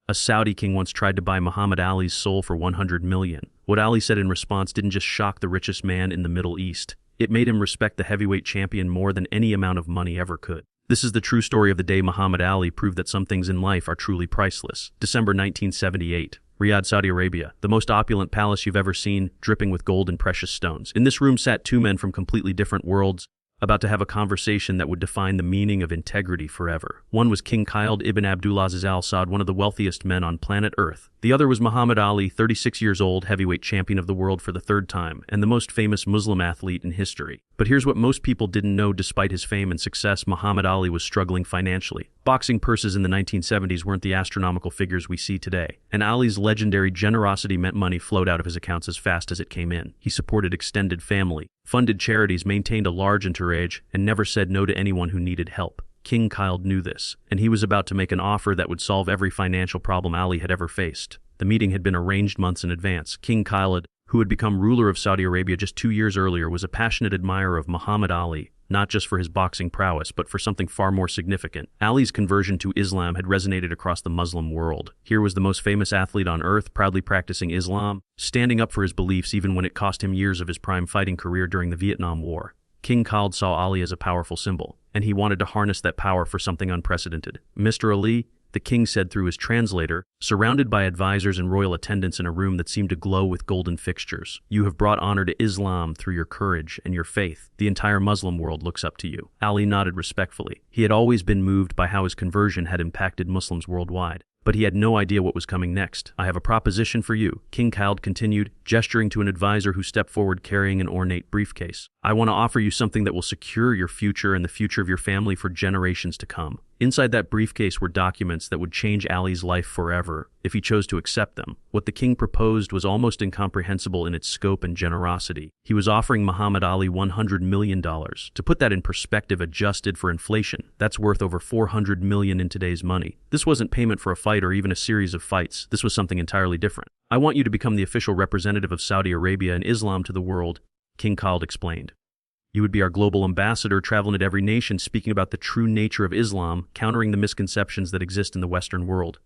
A Saudi king once tried to buy Muhammad Ali's soul for 100 million. What Ali said in response didn't just shock the richest man in the Middle East. It made him respect the heavyweight champion more than any amount of money ever could. This is the true story of the day Muhammad Ali proved that some things in life are truly priceless. December 1978. Riyadh, Saudi Arabia, the most opulent palace you've ever seen, dripping with gold and precious stones. In this room sat two men from completely different worlds, about to have a conversation that would define the meaning of integrity forever. One was King Khaled Ibn Abdulaziz al-Saud, one of the wealthiest men on planet Earth. The other was Muhammad Ali, 36 years old, heavyweight champion of the world for the third time, and the most famous Muslim athlete in history. But here's what most people didn't know: despite his fame and success, Muhammad Ali was struggling financially. Boxing purses in the 1970s weren't the astronomical figures we see today, and Ali's legendary generosity meant money flowed out of his accounts as fast as it came in. He supported extended family, funded charities, maintained a large entourage, and never said no to anyone who needed help. King Khaled knew this, and he was about to make an offer that would solve every financial problem Ali had ever faced. The meeting had been arranged months in advance. King Khaled, who had become ruler of Saudi Arabia just 2 years earlier, was a passionate admirer of Muhammad Ali, not just for his boxing prowess, but for something far more significant. Ali's conversion to Islam had resonated across the Muslim world. Here was the most famous athlete on earth, proudly practicing Islam, standing up for his beliefs even when it cost him years of his prime fighting career during the Vietnam War. King Khaled saw Ali as a powerful symbol, and he wanted to harness that power for something unprecedented. "Mr. Ali," the king said through his translator, surrounded by advisors and royal attendants in a room that seemed to glow with golden fixtures, "you have brought honor to Islam through your courage and your faith. The entire Muslim world looks up to you." Ali nodded respectfully. He had always been moved by how his conversion had impacted Muslims worldwide, but he had no idea what was coming next. "I have a proposition for you," King Khaled continued, gesturing to an advisor who stepped forward carrying an ornate briefcase. "I want to offer you something that will secure your future and the future of your family for generations to come." Inside that briefcase were documents that would change Ali's life forever if he chose to accept them. What the king proposed was almost incomprehensible in its scope and generosity. He was offering Muhammad Ali $100 million. To put that in perspective, adjusted for inflation, that's worth over $400 million in today's money. This wasn't payment for a fight or even a series of fights. This was something entirely different. "I want you to become the official representative of Saudi Arabia and Islam to the world," King Khaled explained. "You would be our global ambassador, traveling to every nation, speaking about the true nature of Islam, countering the misconceptions that exist in the Western world."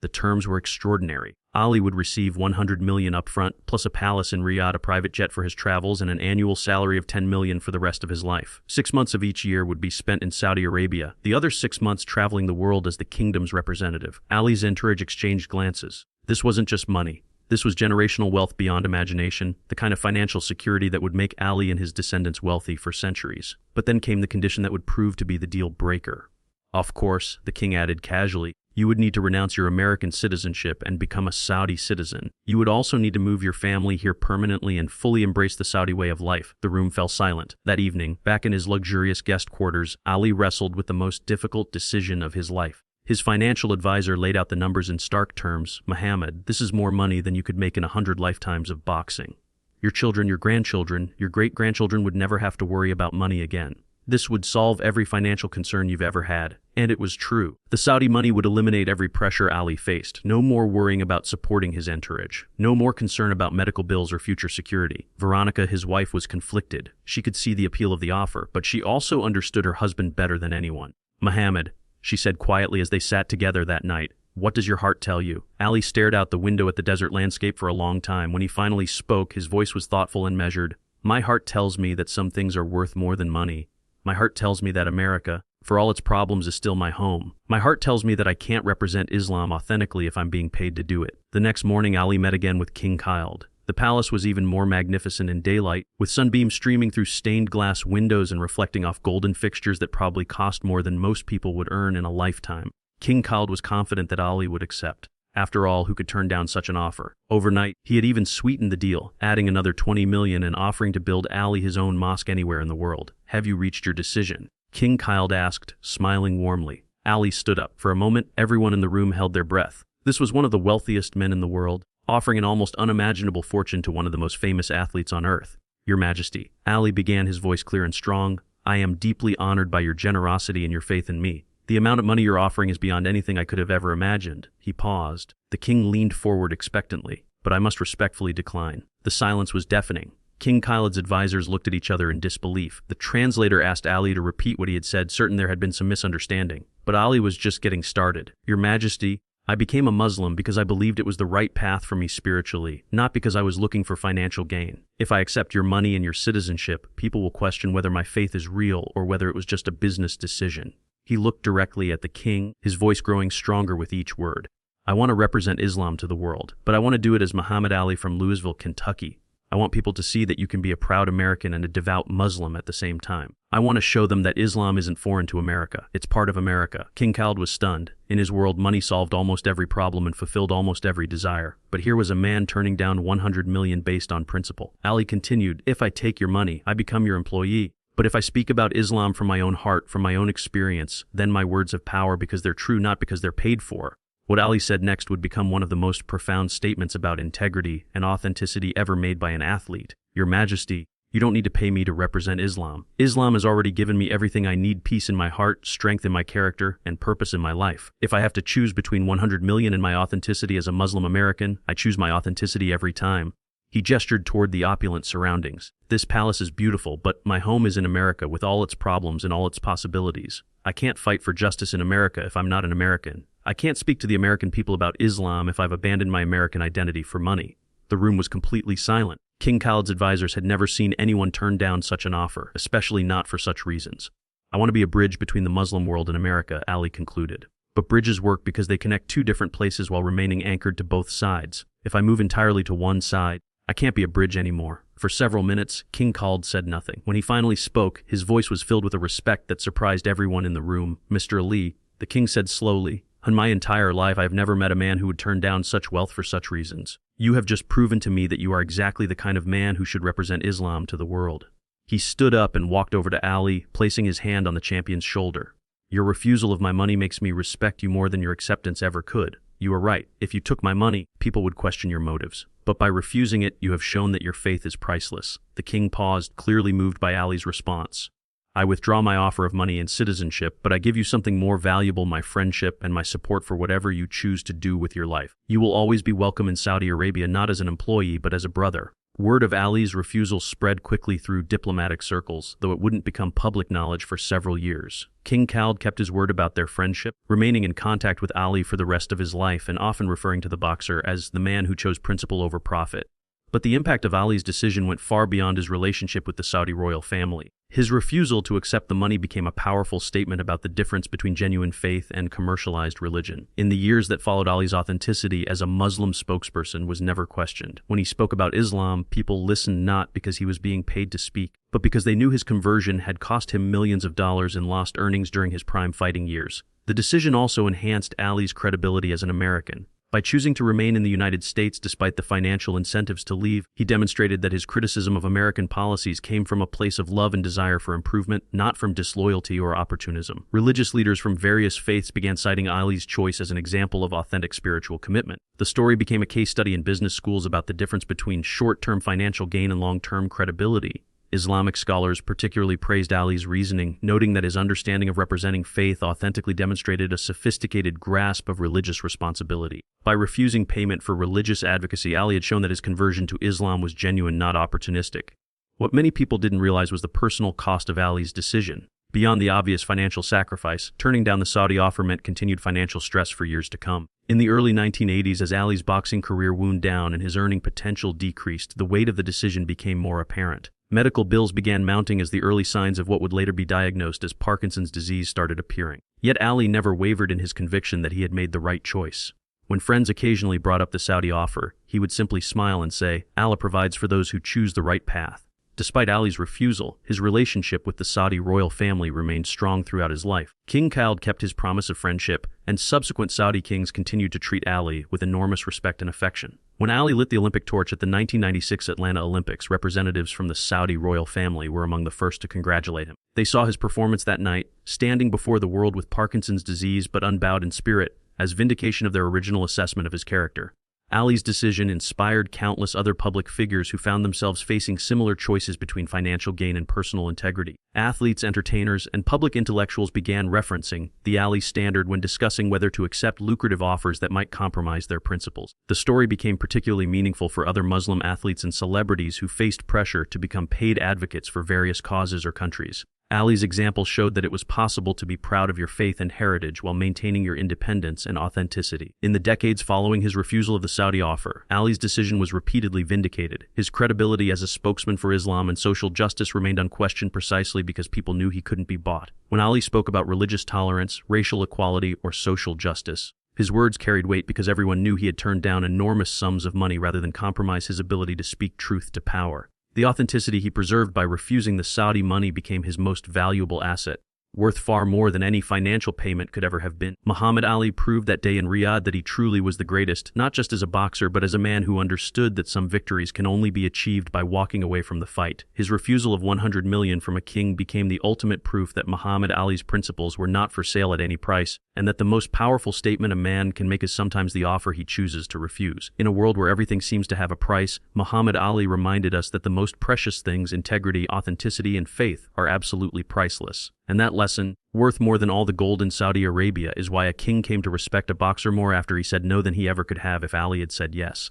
The terms were extraordinary. Ali would receive $100 million upfront, plus a palace in Riyadh, a private jet for his travels, and an annual salary of $10 million for the rest of his life. 6 months of each year would be spent in Saudi Arabia, the other 6 months traveling the world as the kingdom's representative. Ali's entourage exchanged glances. This wasn't just money. This was generational wealth beyond imagination, the kind of financial security that would make Ali and his descendants wealthy for centuries. But then came the condition that would prove to be the deal breaker. "Of course," the king added casually, "you would need to renounce your American citizenship and become a Saudi citizen. You would also need to move your family here permanently and fully embrace the Saudi way of life." The room fell silent. That evening, back in his luxurious guest quarters, Ali wrestled with the most difficult decision of his life. His financial advisor laid out the numbers in stark terms. "Muhammad, this is more money than you could make in 100 lifetimes of boxing. Your children, your grandchildren, your great-grandchildren would never have to worry about money again. This would solve every financial concern you've ever had." And it was true. The Saudi money would eliminate every pressure Ali faced. No more worrying about supporting his entourage. No more concern about medical bills or future security. Veronica, his wife, was conflicted. She could see the appeal of the offer, but she also understood her husband better than anyone. "Muhammad," she said quietly as they sat together that night, "what does your heart tell you?" Ali stared out the window at the desert landscape for a long time. When he finally spoke, his voice was thoughtful and measured. "My heart tells me that some things are worth more than money. My heart tells me that America, for all its problems, is still my home. My heart tells me that I can't represent Islam authentically if I'm being paid to do it." The next morning, Ali met again with King Khaled. The palace was even more magnificent in daylight, with sunbeams streaming through stained glass windows and reflecting off golden fixtures that probably cost more than most people would earn in a lifetime. King Khaled was confident that Ali would accept. After all, who could turn down such an offer? Overnight, he had even sweetened the deal, adding another $20 million and offering to build Ali his own mosque anywhere in the world. "Have you reached your decision?" King Khaled asked, smiling warmly. Ali stood up. For a moment, everyone in the room held their breath. This was one of the wealthiest men in the world, offering an almost unimaginable fortune to one of the most famous athletes on earth. "Your Majesty," Ali began, his voice clear and strong, "I am deeply honored by your generosity and your faith in me. The amount of money you're offering is beyond anything I could have ever imagined." He paused. The king leaned forward expectantly, "But I must respectfully decline." The silence was deafening. King Khaled's advisors looked at each other in disbelief. The translator asked Ali to repeat what he had said, certain there had been some misunderstanding. But Ali was just getting started. "Your Majesty, I became a Muslim because I believed it was the right path for me spiritually, not because I was looking for financial gain. If I accept your money and your citizenship, people will question whether my faith is real or whether it was just a business decision." He looked directly at the king, his voice growing stronger with each word. "I want to represent Islam to the world, but I want to do it as Muhammad Ali from Louisville, Kentucky. I want people to see that you can be a proud American and a devout Muslim at the same time. I want to show them that Islam isn't foreign to America. It's part of America." King Khaled was stunned. In his world, money solved almost every problem and fulfilled almost every desire. But here was a man turning down 100 million based on principle. Ali continued, "If I take your money, I become your employee. But if I speak about Islam from my own heart, from my own experience, then my words have power because they're true, not because they're paid for." What Ali said next would become one of the most profound statements about integrity and authenticity ever made by an athlete. "Your Majesty, you don't need to pay me to represent Islam. Islam has already given me everything I need: peace in my heart, strength in my character, and purpose in my life. If I have to choose between 100 million and my authenticity as a Muslim American, I choose my authenticity every time." He gestured toward the opulent surroundings. "This palace is beautiful, but my home is in America with all its problems and all its possibilities. I can't fight for justice in America if I'm not an American. I can't speak to the American people about Islam if I've abandoned my American identity for money." The room was completely silent. King Khaled's advisors had never seen anyone turn down such an offer, especially not for such reasons. "I want to be a bridge between the Muslim world and America," Ali concluded. "But bridges work because they connect two different places while remaining anchored to both sides. If I move entirely to one side, I can't be a bridge anymore." For several minutes, King Khaled said nothing. When he finally spoke, his voice was filled with a respect that surprised everyone in the room. "Mr. Ali," the king said slowly, "in my entire life I have never met a man who would turn down such wealth for such reasons. You have just proven to me that you are exactly the kind of man who should represent Islam to the world." He stood up and walked over to Ali, placing his hand on the champion's shoulder. "Your refusal of my money makes me respect you more than your acceptance ever could. You are right. If you took my money, people would question your motives. But by refusing it, you have shown that your faith is priceless." The king paused, clearly moved by Ali's response. "I withdraw my offer of money and citizenship, but I give you something more valuable: my friendship and my support for whatever you choose to do with your life. You will always be welcome in Saudi Arabia, not as an employee, but as a brother." Word of Ali's refusal spread quickly through diplomatic circles, though it wouldn't become public knowledge for several years. King Khaled kept his word about their friendship, remaining in contact with Ali for the rest of his life and often referring to the boxer as the man who chose principle over profit. But the impact of Ali's decision went far beyond his relationship with the Saudi royal family. His refusal to accept the money became a powerful statement about the difference between genuine faith and commercialized religion. In the years that followed, Ali's authenticity as a Muslim spokesperson was never questioned. When he spoke about Islam, people listened not because he was being paid to speak, but because they knew his conversion had cost him millions of dollars in lost earnings during his prime fighting years. The decision also enhanced Ali's credibility as an American. By choosing to remain in the United States despite the financial incentives to leave, he demonstrated that his criticism of American policies came from a place of love and desire for improvement, not from disloyalty or opportunism. Religious leaders from various faiths began citing Ali's choice as an example of authentic spiritual commitment. The story became a case study in business schools about the difference between short-term financial gain and long-term credibility. Islamic scholars particularly praised Ali's reasoning, noting that his understanding of representing faith authentically demonstrated a sophisticated grasp of religious responsibility. By refusing payment for religious advocacy, Ali had shown that his conversion to Islam was genuine, not opportunistic. What many people didn't realize was the personal cost of Ali's decision. Beyond the obvious financial sacrifice, turning down the Saudi offer meant continued financial stress for years to come. In the early 1980s, as Ali's boxing career wound down and his earning potential decreased, the weight of the decision became more apparent. Medical bills began mounting as the early signs of what would later be diagnosed as Parkinson's disease started appearing. Yet Ali never wavered in his conviction that he had made the right choice. When friends occasionally brought up the Saudi offer, he would simply smile and say, "Allah provides for those who choose the right path." Despite Ali's refusal, his relationship with the Saudi royal family remained strong throughout his life. King Khaled kept his promise of friendship, and subsequent Saudi kings continued to treat Ali with enormous respect and affection. When Ali lit the Olympic torch at the 1996 Atlanta Olympics, representatives from the Saudi royal family were among the first to congratulate him. They saw his performance that night, standing before the world with Parkinson's disease but unbowed in spirit, as vindication of their original assessment of his character. Ali's decision inspired countless other public figures who found themselves facing similar choices between financial gain and personal integrity. Athletes, entertainers, and public intellectuals began referencing the Ali standard when discussing whether to accept lucrative offers that might compromise their principles. The story became particularly meaningful for other Muslim athletes and celebrities who faced pressure to become paid advocates for various causes or countries. Ali's example showed that it was possible to be proud of your faith and heritage while maintaining your independence and authenticity. In the decades following his refusal of the Saudi offer, Ali's decision was repeatedly vindicated. His credibility as a spokesman for Islam and social justice remained unquestioned precisely because people knew he couldn't be bought. When Ali spoke about religious tolerance, racial equality, or social justice, his words carried weight because everyone knew he had turned down enormous sums of money rather than compromise his ability to speak truth to power. The authenticity he preserved by refusing the Saudi money became his most valuable asset, worth far more than any financial payment could ever have been. Muhammad Ali proved that day in Riyadh that he truly was the greatest, not just as a boxer but as a man who understood that some victories can only be achieved by walking away from the fight. His refusal of 100 million from a king became the ultimate proof that Muhammad Ali's principles were not for sale at any price, and that the most powerful statement a man can make is sometimes the offer he chooses to refuse. In a world where everything seems to have a price, Muhammad Ali reminded us that the most precious things, integrity, authenticity, and faith, are absolutely priceless. And that lesson, worth more than all the gold in Saudi Arabia, is why a king came to respect a boxer more after he said no than he ever could have if Ali had said yes.